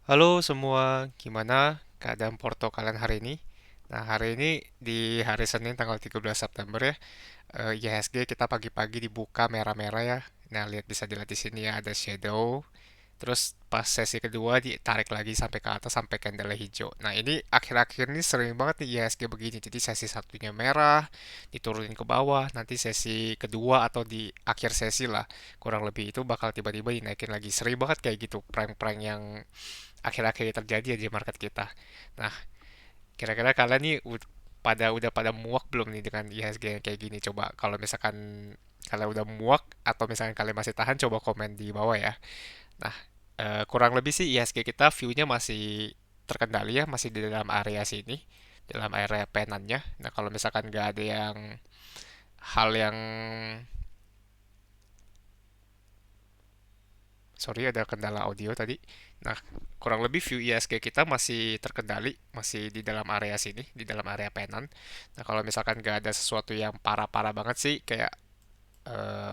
Halo semua, gimana keadaan Porto kalian hari ini? Nah, hari ini di hari Senin tanggal 13 September ya, IHSG kita pagi-pagi dibuka merah-merah ya. Nah, bisa dilihat di sini ya ada shadow. Terus pas sesi kedua ditarik lagi sampai ke atas sampai candle hijau. Nah, ini akhir-akhir ini sering banget nih IHSG begini. Jadi sesi satunya merah, diturunin ke bawah, nanti sesi kedua atau di akhir sesi lah, kurang lebih itu bakal tiba-tiba dinaikin lagi. Sering banget kayak gitu, prank-prank yang akhir-akhir ini terjadi ya di market kita. Nah, kira-kira kalian nih udah pada muak belum nih dengan IHSG yang kayak gini? Coba kalau misalkan kalian udah muak atau misalkan kalian masih tahan, coba komen di bawah ya. Nah, kurang lebih sih IHSG kita view-nya masih terkendali ya, masih di dalam area sini, dalam area penannya. Nah, kalau misalkan nggak ada yang hal yang sorry ada kendala audio tadi. Nah, kurang lebih view ISG kita masih terkendali, masih di dalam area sini, di dalam area penan. Nah, kalau misalkan nggak ada sesuatu yang parah-parah banget sih, kayak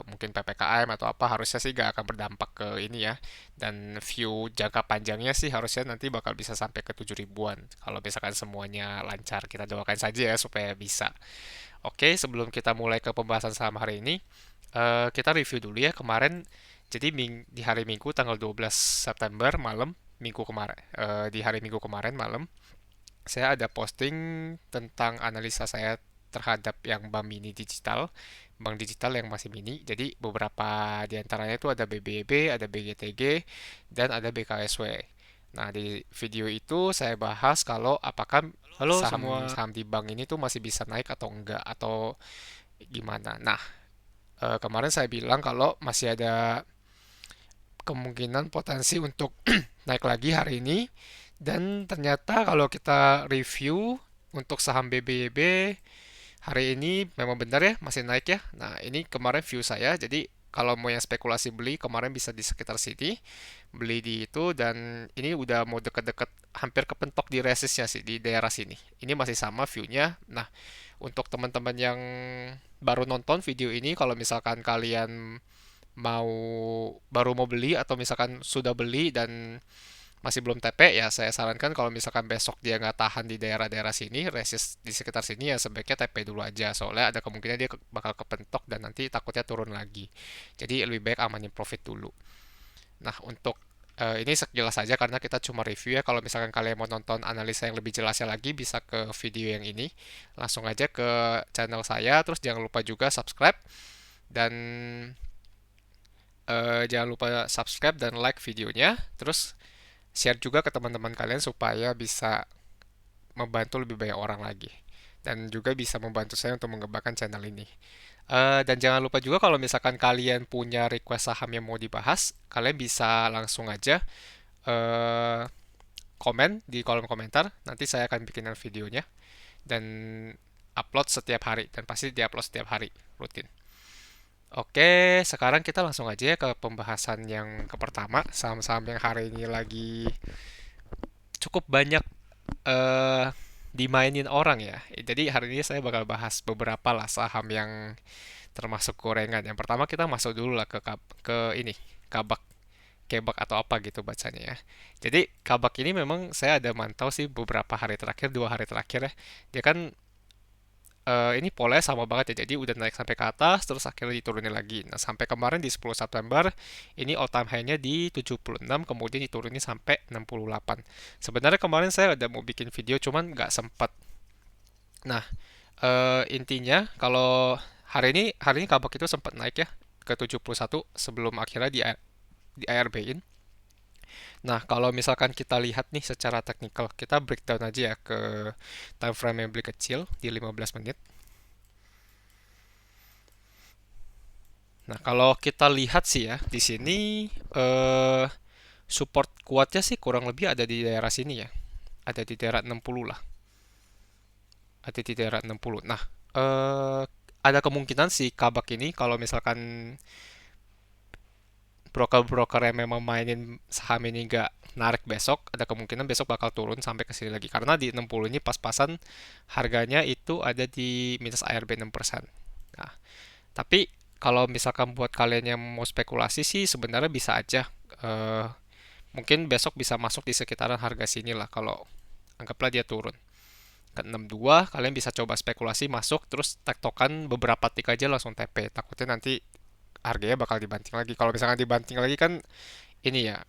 mungkin PPKM atau apa, harusnya sih nggak akan berdampak ke ini ya. Dan view jangka panjangnya sih harusnya nanti bakal bisa sampai ke 7 ribuan. Kalau misalkan semuanya lancar, kita doakan saja ya supaya bisa. Oke, sebelum kita mulai ke pembahasan saham hari ini, kita review dulu ya kemarin. Jadi di hari Minggu tanggal 12 September malam, minggu kemarin, di hari Minggu kemarin malam, saya ada posting tentang analisa saya terhadap yang bank mini digital, bank digital yang masih mini. Jadi beberapa di antaranya itu ada BBB, ada BGTG, dan ada BKSW. Nah, di video itu saya bahas kalau apakah Halo semua. saham-saham di bank ini tuh masih bisa naik atau enggak atau gimana. Nah, kemarin saya bilang kalau masih ada kemungkinan potensi untuk naik lagi hari ini, dan ternyata kalau kita review untuk saham BBYB hari ini memang benar ya masih naik ya. Nah, ini kemarin view saya, jadi kalau mau yang spekulasi beli kemarin bisa di sekitar sini, beli di itu, dan ini udah mau deket-deket hampir kepentok di resistnya sih di daerah sini. Ini masih sama view-nya. Nah, untuk teman-teman yang baru nonton video ini, kalau misalkan kalian mau baru mau beli atau misalkan sudah beli dan masih belum TP, ya saya sarankan kalau misalkan besok dia nggak tahan di daerah-daerah sini, resist di sekitar sini, ya sebaiknya TP dulu aja, soalnya ada kemungkinan dia bakal kepentok dan nanti takutnya turun lagi. Jadi lebih baik amanin profit dulu. Nah, untuk ini sekilas saja karena kita cuma review ya. Kalau misalkan kalian mau nonton analisa yang lebih jelasnya lagi, bisa ke video yang ini. Langsung aja ke channel saya, terus jangan lupa juga subscribe, dan jangan lupa subscribe dan like videonya. Terus share juga ke teman-teman kalian supaya bisa membantu lebih banyak orang lagi. Dan juga bisa membantu saya untuk mengembangkan channel ini. Dan jangan lupa juga kalau misalkan kalian punya request saham yang mau dibahas, kalian bisa langsung aja eh, komen di kolom komentar. Nanti saya akan bikinan videonya dan upload setiap hari. Dan pasti diupload setiap hari, rutin. Oke, sekarang kita langsung aja ya ke pembahasan yang ke pertama, saham-saham yang hari ini lagi cukup banyak eh dimainin orang ya. Jadi hari ini saya bakal bahas beberapa lah saham yang termasuk gorengan. Yang pertama kita masuk dulu lah ke ini, Kabak, Kebak atau apa gitu bacanya ya. Jadi Kabak ini memang saya ada mantau sih beberapa hari terakhir, 2 hari terakhir ya. Dia kan ini polanya sama banget ya. Jadi udah naik sampai ke atas terus akhirnya diturunin lagi. Nah, sampai kemarin di 10 September ini all time high-nya di 76, kemudian diturunin sampai 68. Sebenarnya kemarin saya ada mau bikin video cuman nggak sempet. Nah, intinya kalau hari ini Kabak itu sempat naik ya ke 71 sebelum akhirnya di ARB-in. Nah, kalau misalkan kita lihat nih secara teknikal, kita breakdown aja ya ke time frame yang lebih kecil di 15 menit. Nah, kalau kita lihat sih ya, di sini eh support kuatnya sih kurang lebih ada di daerah sini ya. Ada di daerah 60 lah. Ada di daerah 60. Nah, eh ada kemungkinan sih Kabak ini kalau misalkan broker-broker yang memang mainin saham ini nggak narik besok, ada kemungkinan besok bakal turun sampai ke sini lagi. Karena di 60 ini pas-pasan harganya itu ada di minus ARB 6%. Nah, tapi kalau misalkan buat kalian yang mau spekulasi sih sebenarnya bisa aja eh, Mungkin besok bisa masuk di sekitaran harga sini lah kalau anggaplah dia turun ke 62, kalian bisa coba spekulasi masuk terus tektokan beberapa tik aja langsung TP. Takutnya nanti harganya bakal dibanting lagi. Kalau misalkan dibanting lagi kan ini ya,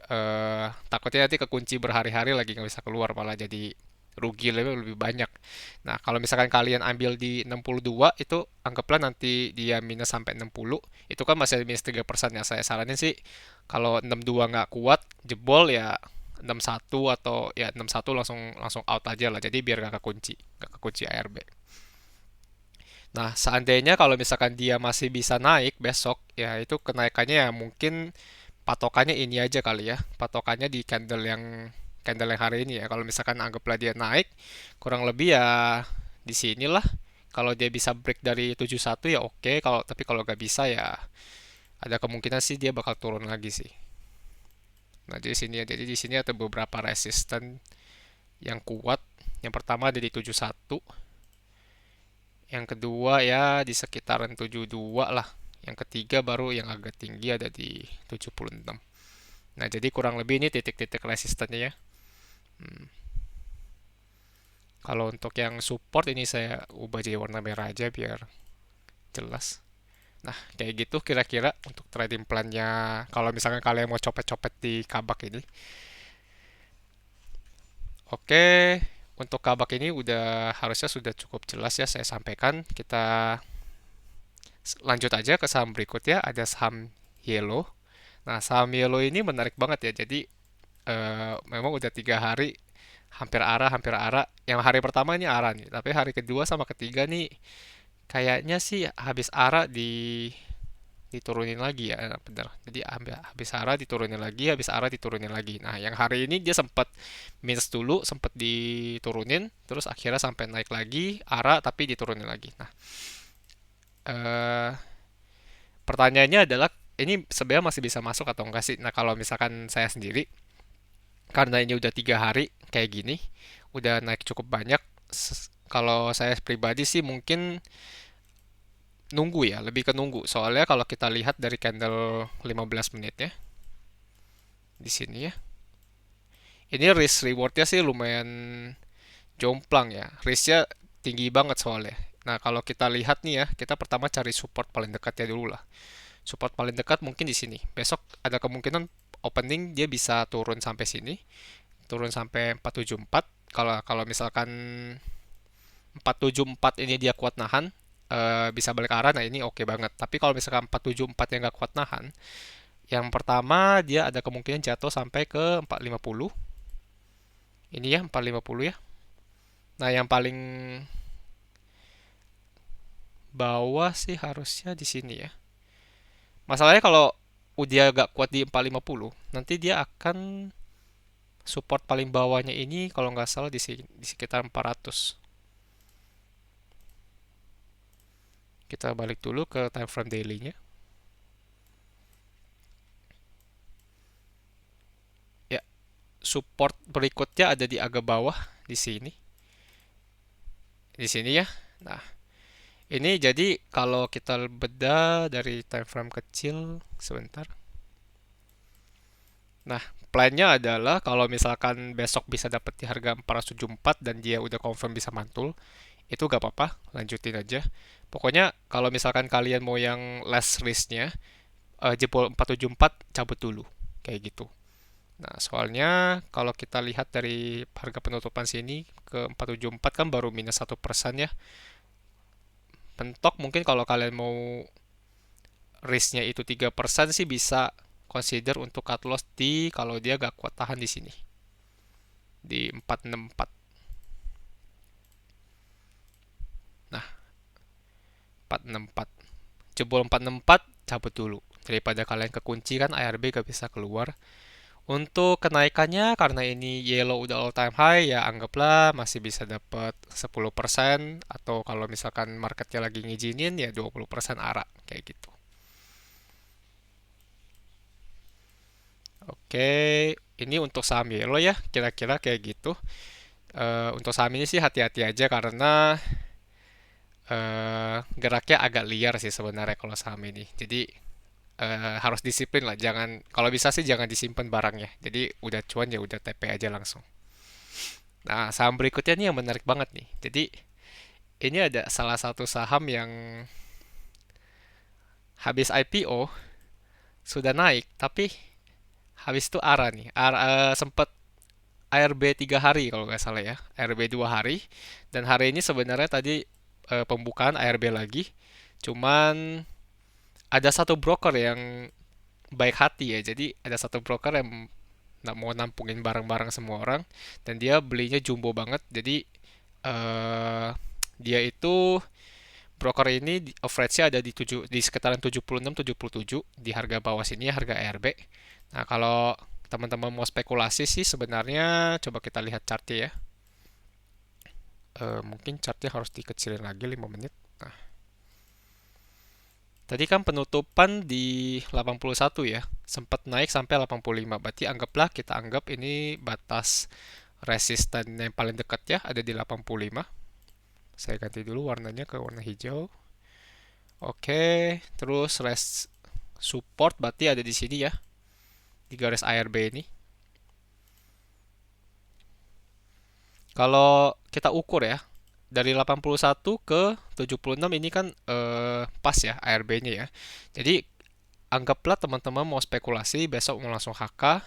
takutnya nanti kekunci berhari-hari lagi nggak bisa keluar malah jadi rugi lebih banyak. Nah, kalau misalkan kalian ambil di 62 itu anggaplah nanti dia minus sampai 60, itu kan masih ada minus 3% ya. Saya saranin sih kalau 62 nggak kuat, jebol ya 61 atau ya 61 langsung langsung out aja lah. Jadi biar nggak kekunci ARB. Nah, seandainya kalau misalkan dia masih bisa naik besok, ya itu kenaikannya ya mungkin patokannya ini aja kali ya. Patokannya di candle yang hari ini ya. Kalau misalkan anggaplah dia naik, kurang lebih ya di sinilah. Kalau dia bisa break dari 71 ya oke. Tapi kalau nggak bisa ya ada kemungkinan sih dia bakal turun lagi sih. Nah, jadi di sini ada beberapa resisten yang kuat. Yang pertama ada di 71, yang kedua ya di sekitaran 72 lah. Yang ketiga baru yang agak tinggi ada di 76. Nah, jadi kurang lebih ini titik-titik resistennya ya. Hmm. Kalau untuk yang support ini saya ubah jadi warna merah aja biar jelas. Nah, kayak gitu kira-kira untuk trading plan-nya kalau misalkan kalian mau copet-copet di kabak ini. Oke, untuk kabak ini udah harusnya sudah cukup jelas ya saya sampaikan. Kita lanjut aja ke saham berikutnya, ada saham Yellow. Nah, saham Yellow ini menarik banget ya. Jadi memang udah 3 hari hampir arah. Yang hari pertama ini arah nih, tapi hari kedua sama ketiga nih kayaknya sih habis arah diturunin lagi ya, bener. Jadi habis arah diturunin lagi, habis arah diturunin lagi. Nah, yang hari ini dia sempat minus dulu, sempat diturunin, terus akhirnya sampai naik lagi, arah tapi diturunin lagi. Nah, eh, pertanyaannya adalah ini sebenarnya masih bisa masuk atau enggak sih? Nah, kalau misalkan saya sendiri, karena ini udah 3 hari kayak gini, udah naik cukup banyak. Kalau saya pribadi sih mungkin nunggu ya, lebih ke nunggu. Soalnya kalau kita lihat dari candle 15 menit ya, di sini ya. Ini risk rewardnya sih lumayan jomplang ya. Risknya tinggi banget soalnya. Nah, kalau kita lihat nih ya, kita pertama cari support paling dekatnya dulu lah. Support paling dekat mungkin di sini. Besok ada kemungkinan opening dia bisa turun sampai sini, turun sampai 474. Kalau kalau misalkan 474 ini dia kuat nahan, bisa balik arah, nah ini oke banget. Tapi kalau misalkan 474 yang nggak kuat nahan, yang pertama dia ada kemungkinan jatuh sampai ke 450. Ini ya 450 ya. Nah, yang paling bawah sih harusnya di sini ya. Masalahnya kalau dia agak kuat di 450, nanti dia akan support paling bawahnya ini kalau nggak salah di sekitar 400. Kita balik dulu ke time frame daily-nya. Ya, support berikutnya ada di agak bawah di sini. Di sini ya. Nah, ini jadi kalau kita beda dari time frame kecil sebentar. Nah, plannya adalah kalau misalkan besok bisa dapat di harga 474 dan dia udah confirm bisa mantul, itu gak apa-apa, lanjutin aja. Pokoknya kalau misalkan kalian mau yang less risknya, jebol 474 cabut dulu, kayak gitu. Nah, soalnya kalau kita lihat dari harga penutupan sini ke 474 kan baru minus 1% ya. Pentok mungkin kalau kalian mau risknya itu 3% sih bisa consider untuk cut loss di kalau dia gak kuat tahan di sini. Di 464. Nah, 464. Jebol 464 cabut dulu. Daripada kalian kekunci kan ARB gak bisa keluar. Untuk kenaikannya karena ini yellow udah all time high ya anggaplah masih bisa dapat 10% atau kalau misalkan marketnya lagi ngizinin ya 20% ARA kayak gitu. Oke, ini untuk saham yellow ya kira-kira kayak gitu. Untuk saham ini sih hati-hati aja karena geraknya agak liar sih sebenarnya kalau saham ini. Jadi harus disiplin lah. Jangan, kalau bisa sih jangan disimpan barangnya. Jadi udah cuan ya udah TP aja langsung. Nah, saham berikutnya nih yang menarik banget nih. Jadi ini ada salah satu saham yang habis IPO sudah naik, tapi habis itu ARA nih. Sempat ARB 3 hari kalau nggak salah ya. ARB 2 hari. Dan hari ini sebenarnya tadi pembukaan ARB lagi. Cuman ada satu broker yang baik hati ya. Jadi ada satu broker yang nggak mau nampungin barang-barang semua orang dan dia belinya jumbo banget. Jadi eh dia itu broker ini average-nya ada di sekitaran 76-77 di harga bawah sini ya, harga ARB. Nah, kalau teman-teman mau spekulasi sih sebenarnya coba kita lihat chartnya ya. Mungkin chartnya harus dikecilin lagi 5 menit. Nah, tadi kan penutupan di 81 ya, sempat naik sampai 85. Berarti kita anggap ini batas resisten yang paling dekat ya, ada di 85. Saya ganti dulu warnanya ke warna hijau. Oke, terus support berarti ada di sini ya, di garis ARB ini. Kalau kita ukur ya, dari 81 ke 76 ini kan pas ya ARB-nya ya. Jadi anggaplah teman-teman mau spekulasi besok mau langsung HK,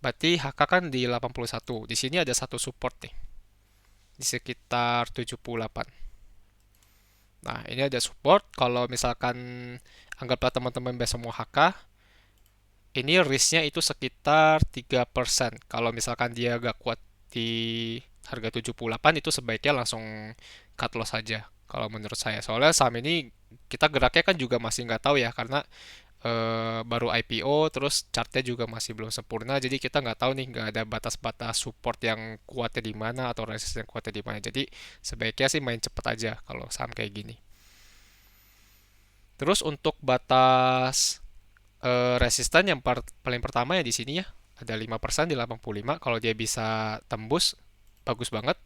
berarti HK kan di 81. Di sini ada satu support nih, di sekitar 78. Nah, ini ada support. Kalau misalkan anggaplah teman-teman besok mau HK, ini risknya itu sekitar 3%. Kalau misalkan dia agak kuat di harga 78 itu sebaiknya langsung cut loss saja. Kalau menurut saya. Soalnya saham ini kita geraknya kan juga masih nggak tahu ya karena baru IPO terus chartnya juga masih belum sempurna. Jadi kita nggak tahu nih, nggak ada batas-batas support yang kuatnya di mana atau resistance yang kuatnya di mana. Jadi sebaiknya sih main cepet aja kalau saham kayak gini. Terus untuk batas resisten yang paling pertama ya di sini ya, ada 5% di 85. Kalau dia bisa tembus bagus banget.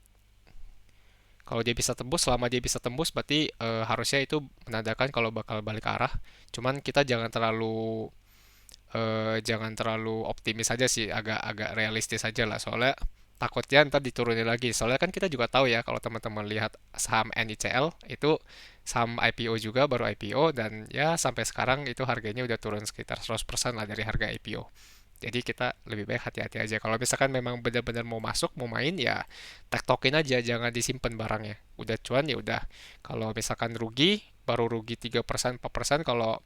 Kalau dia bisa tembus, selama dia bisa tembus berarti harusnya itu menandakan kalau bakal balik arah. Cuman kita jangan terlalu optimis aja sih, agak-agak realistis aja lah. Soalnya takutnya ntar diturunin lagi. Soalnya kan kita juga tahu ya kalau teman-teman lihat saham NICL itu saham IPO juga, baru IPO dan ya sampai sekarang itu harganya udah turun sekitar 100% lah dari harga IPO. Jadi kita lebih baik hati-hati aja. Kalau misalkan memang benar-benar mau masuk, mau main ya tektokin aja, jangan disimpan barangnya. Udah cuan ya udah. Kalau misalkan rugi, baru rugi 3%, 4%. Kalau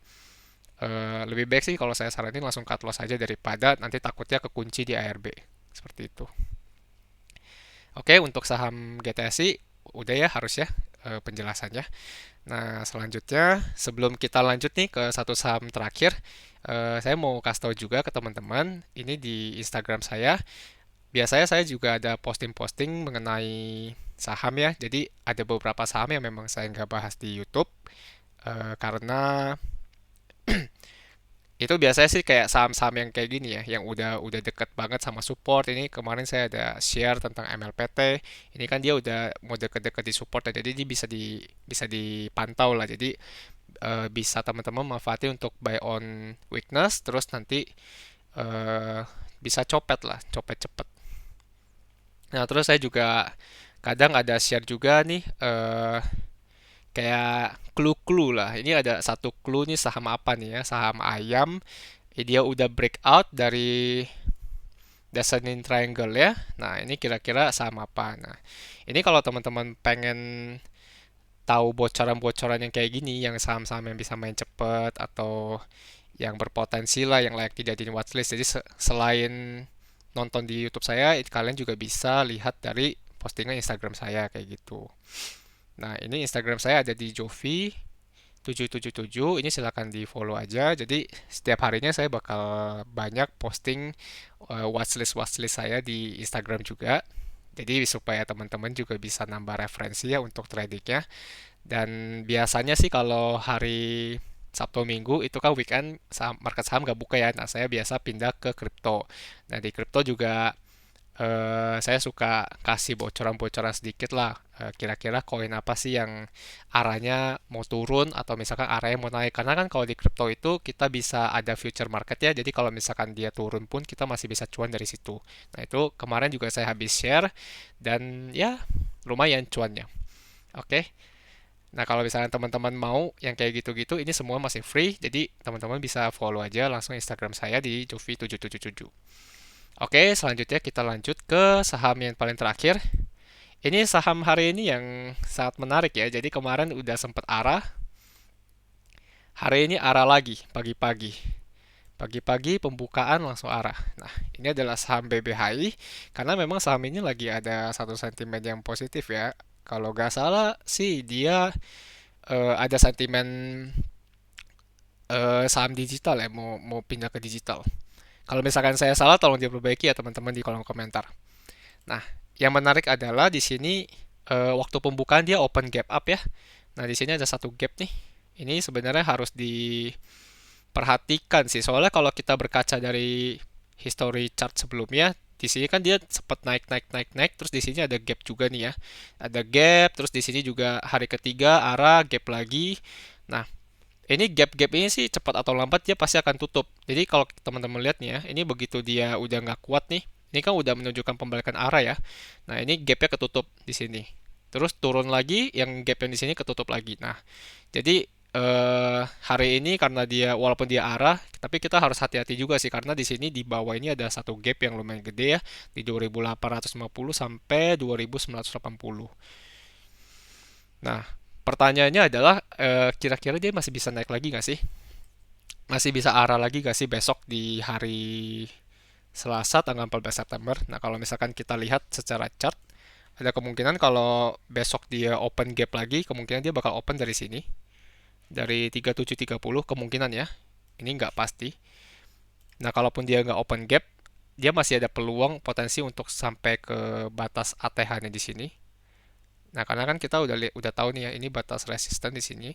lebih baik sih kalau saya saranin langsung cut loss aja daripada nanti takutnya kekunci di ARB. Seperti itu. Oke, untuk saham GTSI udah ya harus ya penjelasannya. Nah, selanjutnya sebelum kita lanjut nih ke satu saham terakhir, saya mau kasih tahu juga ke teman-teman, ini di Instagram saya, biasanya saya juga ada posting-posting mengenai saham ya. Jadi ada beberapa saham yang memang saya nggak bahas di YouTube, karena itu biasanya sih kayak saham-saham yang kayak gini ya, yang udah deket banget sama support. Ini kemarin saya ada share tentang MLPT. Ini kan dia udah mau deket-deket di support ya, jadi dia bisa dipantau lah. Jadi bisa teman-teman manfaatin untuk buy on weakness, terus nanti eh, bisa copet lah, copet cepet. Nah, terus saya juga kadang ada share juga nih kayak clue-clue lah. Ini ada satu clue nih, saham apa nih ya? Saham ayam. Dia udah breakout dari Descending Triangle ya. Nah, ini kira-kira saham apa? Nah, ini kalau teman-teman pengen tahu bocoran-bocoran yang kayak gini, yang saham-saham yang bisa main cepet atau yang berpotensi lah, yang layak dijadiin watchlist. Jadi selain nonton di YouTube saya, kalian juga bisa lihat dari postingan Instagram saya kayak gitu. Nah, ini Instagram saya ada di Jovi 777. Ini silahkan di follow aja. Jadi setiap harinya saya bakal banyak posting watchlist saya di Instagram juga. Jadi supaya teman-teman juga bisa nambah referensi ya untuk tradingnya. Dan biasanya sih kalau hari Sabtu Minggu itu kan weekend market saham nggak buka ya. Nah, saya biasa pindah ke kripto. Nah, di kripto juga Saya suka kasih bocoran-bocoran sedikit lah. Kira-kira koin apa sih yang arahnya mau turun atau misalkan arahnya mau naik. Karena kan kalau di crypto itu kita bisa ada future market ya. Jadi kalau misalkan dia turun pun kita masih bisa cuan dari situ. Nah itu kemarin juga saya habis share dan ya lumayan cuannya. Oke. Nah kalau misalnya teman-teman mau yang kayak gitu-gitu, ini semua masih free. Jadi teman-teman bisa follow aja langsung Instagram saya di Jovi777. Oke, selanjutnya kita lanjut ke saham yang paling terakhir. Ini saham hari ini yang sangat menarik ya. Jadi kemarin udah sempat arah, hari ini arah lagi pagi-pagi. Pagi-pagi pembukaan langsung arah. Nah, ini adalah saham BBHI karena memang saham ini lagi ada satu sentimen yang positif ya. Kalau nggak salah sih dia ada sentimen saham digital ya, mau mau pindah ke digital. Kalau misalkan saya salah, tolong diperbaiki ya teman-teman di kolom komentar. Nah, yang menarik adalah di sini waktu pembukaan dia open gap up ya. Nah, di sini ada satu gap nih. Ini sebenarnya harus diperhatikan sih. Soalnya kalau kita berkaca dari history chart sebelumnya, di sini kan dia sempat naik naik naik naik, terus di sini ada gap juga nih ya. Ada gap, terus di sini juga hari ketiga arah gap lagi. Nah, ini gap-gap ini sih cepat atau lambat dia pasti akan tutup. Jadi kalau teman-teman lihat nih ya, ini begitu dia udah nggak kuat nih, ini kan udah menunjukkan pembalikan arah ya. Nah ini gapnya ketutup di sini. Terus turun lagi, yang gap yang di sini ketutup lagi. Nah jadi hari ini karena dia walaupun dia arah, tapi kita harus hati-hati juga sih karena di sini di bawah ini ada satu gap yang lumayan gede ya di 2850 sampai 2980. Nah pertanyaannya adalah kira-kira dia masih bisa naik lagi nggak sih? Masih bisa arah lagi gak sih besok di hari Selasa tanggal 14 September? Nah, kalau misalkan kita lihat secara chart, ada kemungkinan kalau besok dia open gap lagi, kemungkinan dia bakal open dari sini. Dari 3730 kemungkinan ya. Ini nggak pasti. Nah, kalaupun dia nggak open gap, dia masih ada peluang potensi untuk sampai ke batas ATH-nya di sini. Nah, karena kan kita udah tahu nih ya, ini batas resisten di sini.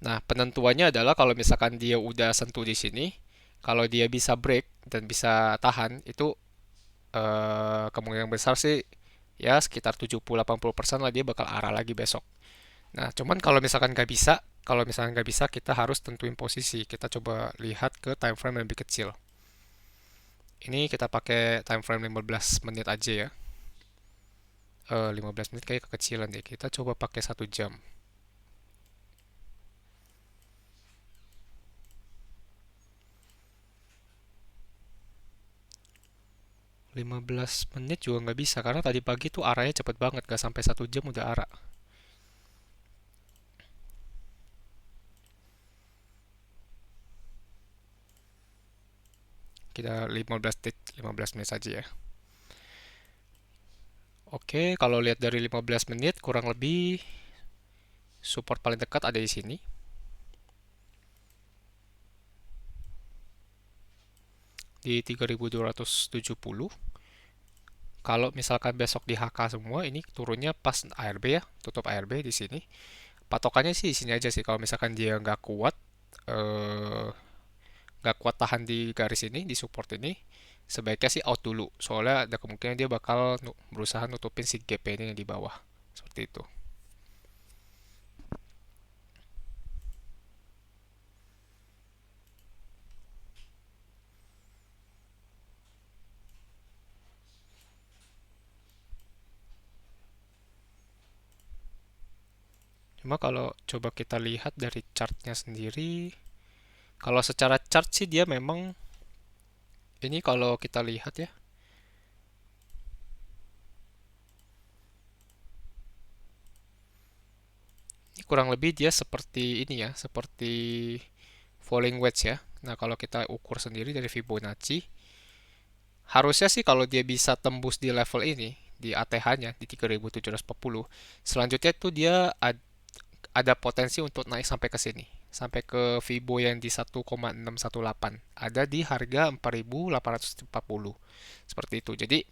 Nah, penentuannya adalah kalau misalkan dia udah sentuh di sini, kalau dia bisa break dan bisa tahan, itu kemungkinan besar sih ya sekitar 70-80% lah dia bakal arah lagi besok. Nah, cuman kalau misalkan nggak bisa, kita harus tentuin posisi. Kita coba lihat ke time frame yang lebih kecil. Ini kita pakai time frame 15 menit aja ya. 15 menit kayak kekecilan deh. Kita coba pakai 1 jam. 15 menit juga nggak bisa karena tadi pagi tuh arahnya cepet banget, gak sampai 1 jam udah arah. Kita 15 menit saja ya. Oke, kalau lihat dari 15 menit kurang lebih support paling dekat ada di sini. Di 3270. Kalau misalkan besok di HK semua, ini turunnya pas ARB ya, tutup ARB di sini. Patokannya sih di sini aja sih. Kalau misalkan dia eh, nggak kuat tahan di garis ini, di support ini, sebaiknya sih out dulu. Soalnya ada kemungkinan dia bakal berusaha nutupin si gap ini yang di bawah. Seperti itu. Cuma kalau coba kita lihat dari chartnya sendiri, kalau secara chart sih dia memang ini kalau kita lihat ya, ini kurang lebih dia seperti ini ya, seperti falling wedge ya. Nah, kalau kita ukur sendiri dari Fibonacci, harusnya sih kalau dia bisa tembus di level ini, di ATH-nya di 3740, selanjutnya itu dia ada potensi untuk naik sampai ke sini, sampai ke Fibo yang di 1,618. Ada di harga 4840. Seperti itu. Jadi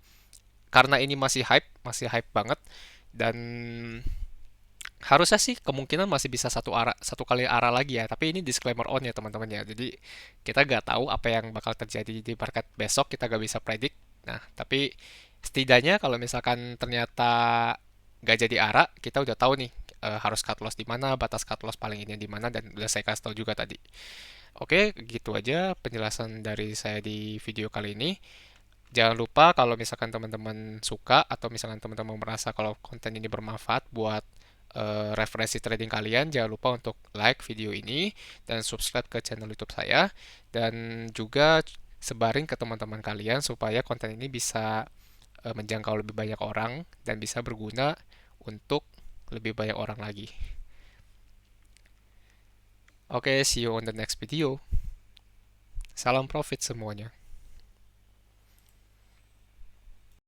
karena ini masih hype banget dan Harusnya sih kemungkinan masih bisa satu kali arah lagi ya, tapi ini disclaimer on ya teman-teman ya. Jadi kita nggak tahu apa yang bakal terjadi di market besok, kita nggak bisa predik. Nah, tapi setidaknya kalau misalkan ternyata nggak jadi arah, kita udah tahu nih harus cut loss di mana, batas cut loss paling ini di mana, dan udah saya kasih tahu juga tadi. Oke, gitu aja penjelasan dari saya di video kali ini. Jangan lupa kalau misalkan teman-teman suka atau misalkan teman-teman merasa kalau konten ini bermanfaat buat referensi trading kalian, jangan lupa untuk like video ini dan subscribe ke channel YouTube saya dan juga sebarin ke teman-teman kalian supaya konten ini bisa menjangkau lebih banyak orang dan bisa berguna untuk lebih banyak orang lagi. Oke, see you on the next video. Salam profit semuanya.